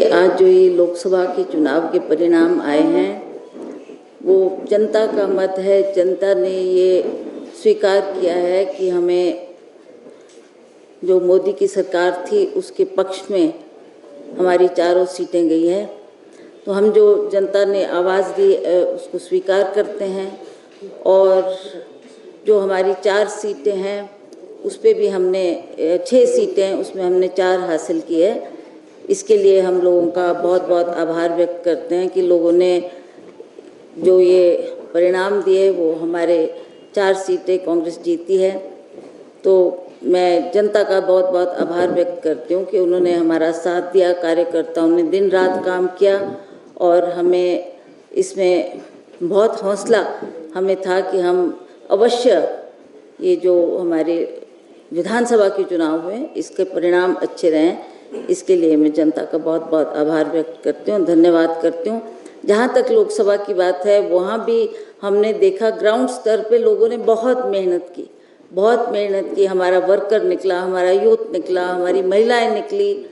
आज जो ये लोकसभा के चुनाव के परिणाम आए हैं वो जनता का मत है। जनता ने ये स्वीकार किया है कि हमें जो मोदी की सरकार थी उसके पक्ष में हमारी चारों सीटें गई हैं। तो हम जो जनता ने आवाज़ दी उसको स्वीकार करते हैं और जो हमारी 4 सीटें हैं उस पे भी हमने 6 सीटें उसमें हमने 4 हासिल की है। इसके लिए हम लोगों का बहुत बहुत आभार व्यक्त करते हैं कि लोगों ने जो ये परिणाम दिए वो हमारे 4 सीटें कांग्रेस जीती है। तो मैं जनता का बहुत बहुत आभार व्यक्त करती हूँ कि उन्होंने हमारा साथ दिया, कार्यकर्ताओं ने दिन रात काम किया और हमें इसमें बहुत हौसला हमें था कि हम अवश्य ये जो हमारे विधानसभा के चुनाव हुए इसके परिणाम अच्छे रहें। इसके लिए मैं जनता का बहुत बहुत आभार व्यक्त करती हूँ, धन्यवाद करती हूँ। जहाँ तक लोकसभा की बात है वहाँ भी हमने देखा ग्राउंड स्तर पे लोगों ने बहुत मेहनत की। हमारा वर्कर निकला, हमारा यूथ निकला, हमारी महिलाएं निकली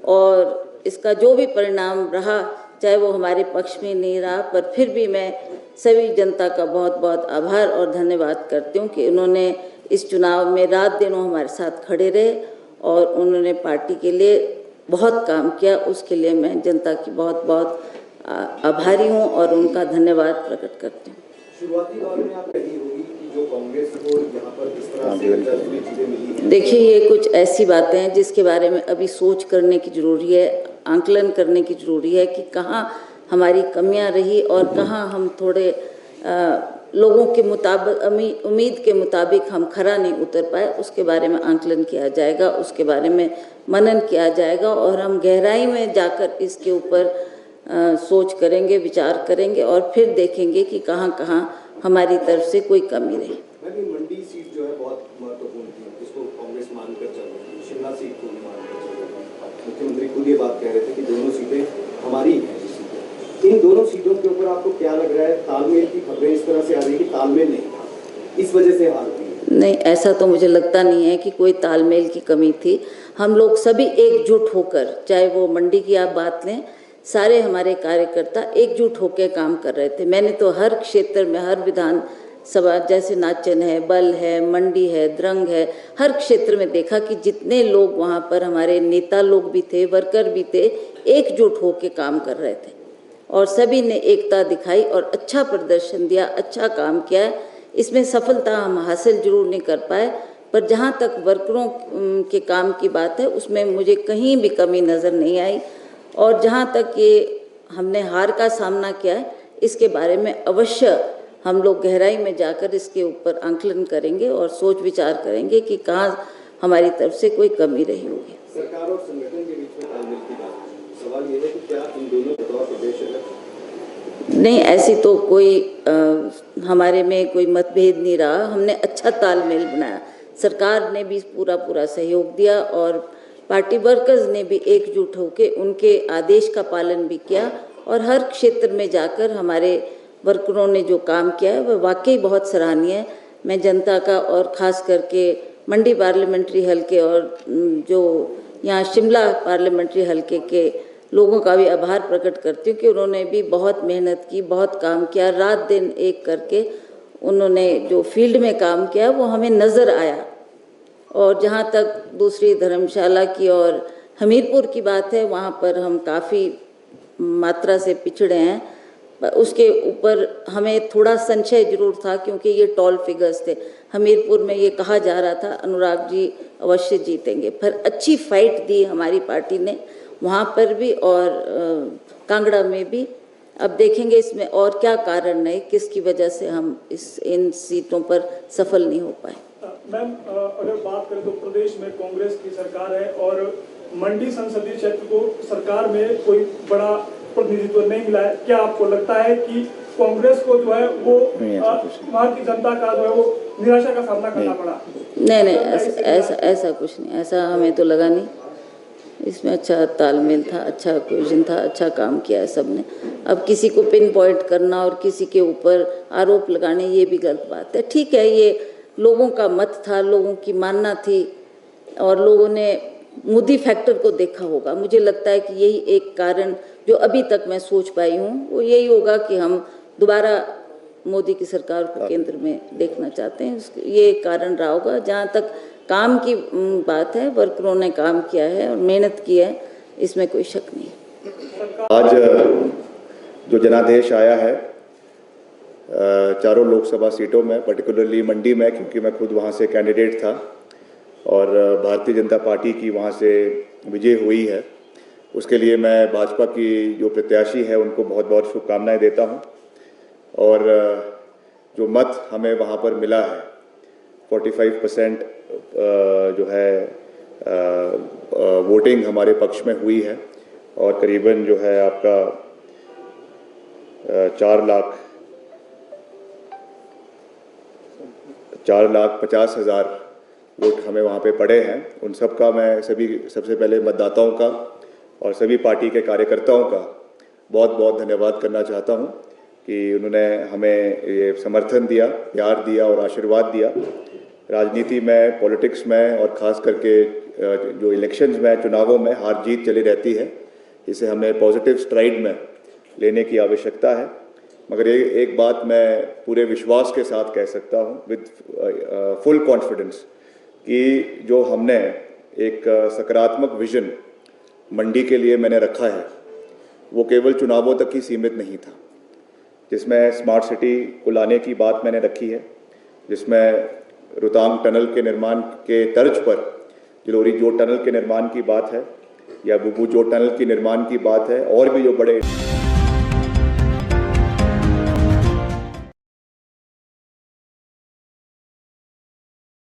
और इसका जो भी परिणाम रहा चाहे वो हमारे पक्ष में नहीं रहा, पर फिर भी मैं सभी जनता का बहुत बहुत आभार और धन्यवाद करती हूँ कि उन्होंने इस चुनाव में रात दिनों हमारे साथ खड़े रहे और उन्होंने पार्टी के लिए बहुत काम किया। उसके लिए मैं जनता की बहुत बहुत आभारी हूँ और उनका धन्यवाद प्रकट करती हूँ। शुरुआती दौर में आप कही होगी कि जो कांग्रेस को यहाँ पर इस तरह से चीजें मिली। देखिए, ये कुछ ऐसी बातें हैं जिसके बारे में अभी सोच करने की जरूरी है, आंकलन करने की जरूरी है कि कहाँ हमारी कमियां रही और कहाँ हम थोड़े लोगों के मुताबिक उम्मीद के मुताबिक हम खरा नहीं उतर पाए। उसके बारे में आंकलन किया जाएगा, उसके बारे में मनन किया जाएगा और हम गहराई में जाकर इसके ऊपर सोच करेंगे, विचार करेंगे और फिर देखेंगे कि कहाँ कहाँ हमारी तरफ से कोई कमी रही। मंडी सीट जो है बहुत महत्वपूर्ण थी, जिसको कांग्रेस मानकर चल रही है। शिमला सीट को भी मानकर चल रही है। मुख्यमंत्री खुद ये बात कह रहे थे कि दोनों सीटें हमारी हैं। इन दोनों सीटों के ऊपर आपको क्या लग रहा है? तालमेल की खबरें इस तरह से आ रही है कि तालमेल नहीं था, इस वजह से हार हुई। नहीं, ऐसा तो मुझे लगता नहीं है कि कोई तालमेल की कमी थी। हम लोग सभी एकजुट होकर, चाहे वो मंडी की आप बात लें, सारे हमारे कार्यकर्ता एकजुट होकर काम कर रहे थे। मैंने तो हर क्षेत्र में, हर विधानसभा, जैसे नाचन है, बल है, मंडी है, द्रंग है, हर क्षेत्र में देखा कि जितने लोग वहाँ पर हमारे नेता लोग भी थे, वर्कर भी थे, एकजुट होकर काम कर रहे थे और सभी ने एकता दिखाई और अच्छा प्रदर्शन दिया, अच्छा काम किया है। इसमें सफलता हम हासिल जरूर नहीं कर पाए, पर जहाँ तक वर्करों के काम की बात है उसमें मुझे कहीं भी कमी नज़र नहीं आई। और जहाँ तक ये हमने हार का सामना किया है इसके बारे में अवश्य हम लोग गहराई में जाकर इसके ऊपर आंकलन करेंगे और सोच विचार करेंगे कि कहाँ हमारी तरफ से कोई कमी रही होगी। सरकार और संगठन के बीच में तालमेल की बात, सवाल ये है कि क्या इन दोनों बतौर प्रदेश नहीं, ऐसी तो कोई हमारे में कोई मतभेद नहीं रहा। हमने अच्छा तालमेल बनाया, सरकार ने भी पूरा सहयोग दिया और पार्टी वर्कर्स ने भी एकजुट होकर उनके आदेश का पालन भी किया और हर क्षेत्र में जाकर हमारे वर्करों ने जो काम किया है वह वाकई बहुत सराहनीय है। मैं जनता का और ख़ास करके मंडी पार्लियामेंट्री हलके और जो यहाँ शिमला पार्लियामेंट्री हलके के लोगों का भी आभार प्रकट करती हूँ कि उन्होंने भी बहुत मेहनत की, बहुत काम किया, रात दिन एक करके उन्होंने जो फील्ड में काम किया वो हमें नज़र आया। और जहाँ तक दूसरी धर्मशाला की और हमीरपुर की बात है, वहाँ पर हम काफ़ी मात्रा से पिछड़े हैं। उसके ऊपर हमें थोड़ा संशय जरूर था क्योंकि ये टॉल फिगर्स थे। हमीरपुर में ये कहा जा रहा था अनुराग जी अवश्य जीतेंगे, पर अच्छी फाइट दी हमारी पार्टी ने वहाँ पर भी और कांगड़ा में भी। अब देखेंगे इसमें और क्या कारण है, किसकी वजह से हम इन सीटों पर सफल नहीं हो पाए। मैम, अगर बात करें तो प्रदेश में कांग्रेस की सरकार है और मंडी संसदीय क्षेत्र को सरकार में कोई बड़ा प्रतिनिधित्व नहीं मिला है। क्या आपको लगता है कि कांग्रेस को जो है वो वहाँ की जनता का जो है वो निराशा का सामना करना पड़ा? नहीं, ऐसा कुछ नहीं, ऐसा हमें तो लगा नहीं। इसमें अच्छा तालमेल था, अच्छा कोहेजन था, अच्छा काम किया है सबने। अब किसी को पिन पॉइंट करना और किसी के ऊपर आरोप लगाने ये भी गलत बात है। ठीक है, ये लोगों का मत था, लोगों की मानना थी और लोगों ने मोदी फैक्टर को देखा होगा। मुझे लगता है कि यही एक कारण जो अभी तक मैं सोच पाई हूँ वो यही होगा कि हम दोबारा मोदी की सरकार को केंद्र में देखना चाहते हैं। ये कारण रहा होगा। जहाँ तक काम की बात है, वर्करों ने काम किया है और मेहनत की है, इसमें कोई शक नहीं। आज जो जनादेश आया है चारों लोकसभा सीटों में, पर्टिकुलरली मंडी में, क्योंकि मैं खुद वहाँ से कैंडिडेट था और भारतीय जनता पार्टी की वहाँ से विजय हुई है, उसके लिए मैं भाजपा की जो प्रत्याशी है उनको बहुत बहुत शुभकामनाएं देता हूँ। और जो मत हमें वहाँ पर मिला है 45% जो है वोटिंग हमारे पक्ष में हुई है और करीबन जो है आपका 4,50,000 वोट हमें वहाँ पे पड़े हैं। उन सब का मैं सबसे पहले मतदाताओं का और सभी पार्टी के कार्यकर्ताओं का बहुत बहुत धन्यवाद करना चाहता हूँ कि उन्होंने हमें ये समर्थन दिया, प्यार दिया और आशीर्वाद दिया। राजनीति में, पॉलिटिक्स में और ख़ास करके जो इलेक्शंस में, चुनावों में हार जीत चली रहती है, इसे हमें पॉजिटिव स्ट्राइड में लेने की आवश्यकता है। मगर एक बात मैं पूरे विश्वास के साथ कह सकता हूँ विद फुल कॉन्फिडेंस कि जो हमने एक सकारात्मक विजन मंडी के लिए मैंने रखा है वो केवल चुनावों तक ही सीमित नहीं था, जिसमें स्मार्ट सिटी को लाने की बात मैंने रखी है, जिसमें रोहतांग टनल के निर्माण के तर्ज पर जलोरी जोत टनल के निर्माण की बात है या बुबू जोत टनल की निर्माण की बात है और भी जो बड़े